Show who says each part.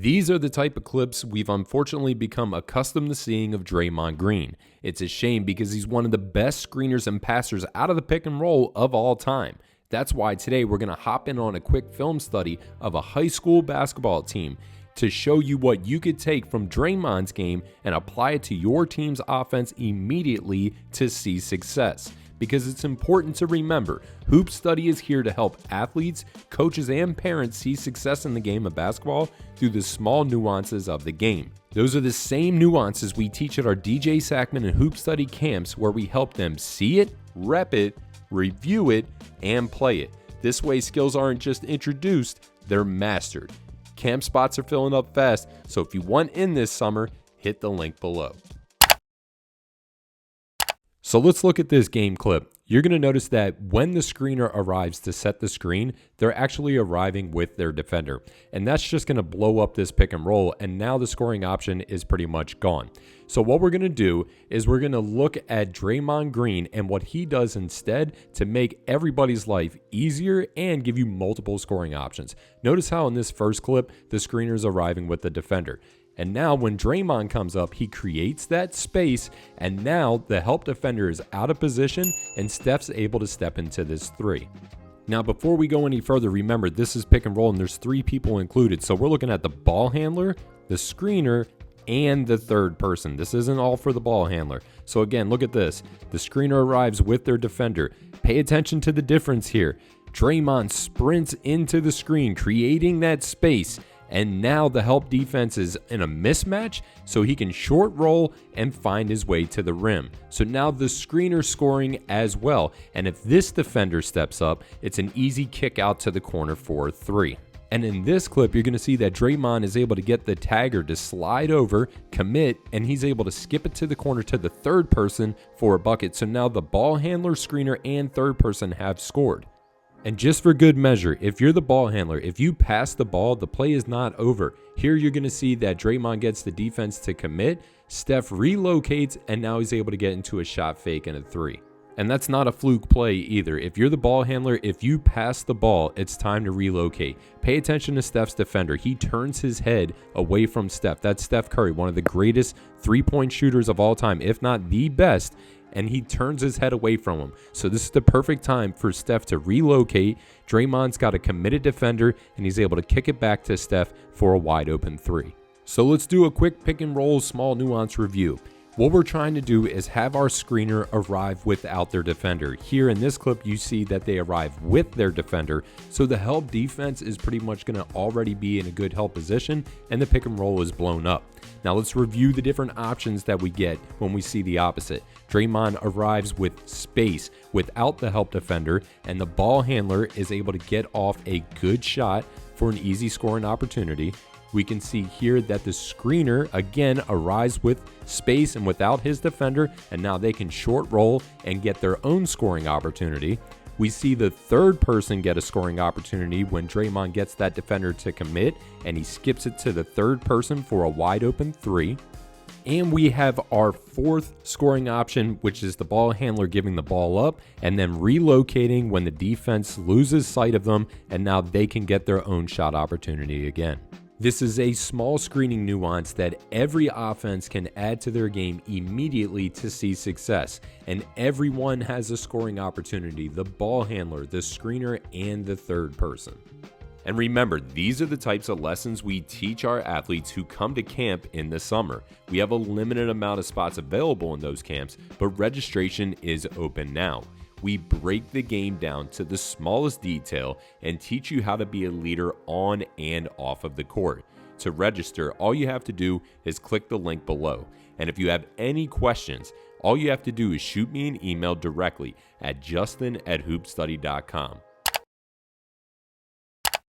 Speaker 1: These are the type of clips we've unfortunately become accustomed to seeing of Draymond Green. It's a shame because he's one of the best screeners and passers out of the pick and roll of all time. That's why today we're going to hop in on a quick film study of a high school basketball team to show you what you could take from Draymond's game and apply it to your team's offense immediately to see success. Because it's important to remember, HoopStudy is here to help athletes, coaches, and parents see success in the game of basketball through the small nuances of the game. Those are the same nuances we teach at our DJ Sackman and HoopStudy camps, where we help them see it, rep it, review it, and play it. This way, skills aren't just introduced, they're mastered. Camp spots are filling up fast, so if you want in this summer, hit the link below. So let's look at this game clip. You're going to notice that when the screener arrives to set the screen, they're actually arriving with their defender. And that's just going to blow up this pick and roll, and now the scoring option is pretty much gone. So what we're going to do is we're going to look at Draymond Green and what he does instead to make everybody's life easier and give you multiple scoring options. Notice how in this first clip, the screener is arriving with the defender. And now when Draymond comes up, he creates that space, and now the help defender is out of position and Steph's able to step into this three. Now before we go any further, remember this is pick and roll and there's three people included. So we're looking at the ball handler, the screener, and the third person. This isn't all for the ball handler. So again, look at this. The screener arrives with their defender. Pay attention to the difference here. Draymond sprints into the screen, creating that space. And now the help defense is in a mismatch, so he can short roll and find his way to the rim. So now the screener scoring as well. And if this defender steps up, it's an easy kick out to the corner for a three. And in this clip, you're going to see that Draymond is able to get the tagger to slide over, commit, and he's able to skip it to the corner to the third person for a bucket. So now the ball handler, screener, and third person have scored. And just for good measure, if you're the ball handler, if you pass the ball, the play is not over. Here you're going to see that Draymond gets the defense to commit, Steph relocates, and now he's able to get into a shot fake and a three. And that's not a fluke play either. If you're the ball handler, if you pass the ball, it's time to relocate. Pay attention to Steph's defender. He turns his head away from Steph. That's Steph Curry, one of the greatest three-point shooters of all time, if not the best. And he turns his head away from him. So this is the perfect time for Steph to relocate. Draymond's got a committed defender, and he's able to kick it back to Steph for a wide open three. So let's do a quick pick and roll small nuance review. What we're trying to do is have our screener arrive without their defender. Here in this clip, you see that they arrive with their defender. So the help defense is pretty much going to already be in a good help position, and the pick and roll is blown up. Now let's review the different options that we get when we see the opposite. Draymond arrives with space without the help defender, and the ball handler is able to get off a good shot for an easy scoring opportunity. We can see here that the screener again arrives with space and without his defender, and now they can short roll and get their own scoring opportunity. We see the third person get a scoring opportunity when Draymond gets that defender to commit and he skips it to the third person for a wide open three. And we have our fourth scoring option, which is the ball handler giving the ball up and then relocating when the defense loses sight of them, and now they can get their own shot opportunity again. This is a small screening nuance that every offense can add to their game immediately to see success, and everyone has a scoring opportunity: the ball handler, the screener, and the third person. And remember, these are the types of lessons we teach our athletes who come to camp in the summer. We have a limited amount of spots available in those camps, but registration is open now. We break the game down to the smallest detail and teach you how to be a leader on and off of the court. To register, all you have to do is click the link below. And if you have any questions, all you have to do is shoot me an email directly at justin@hoopstudy.com.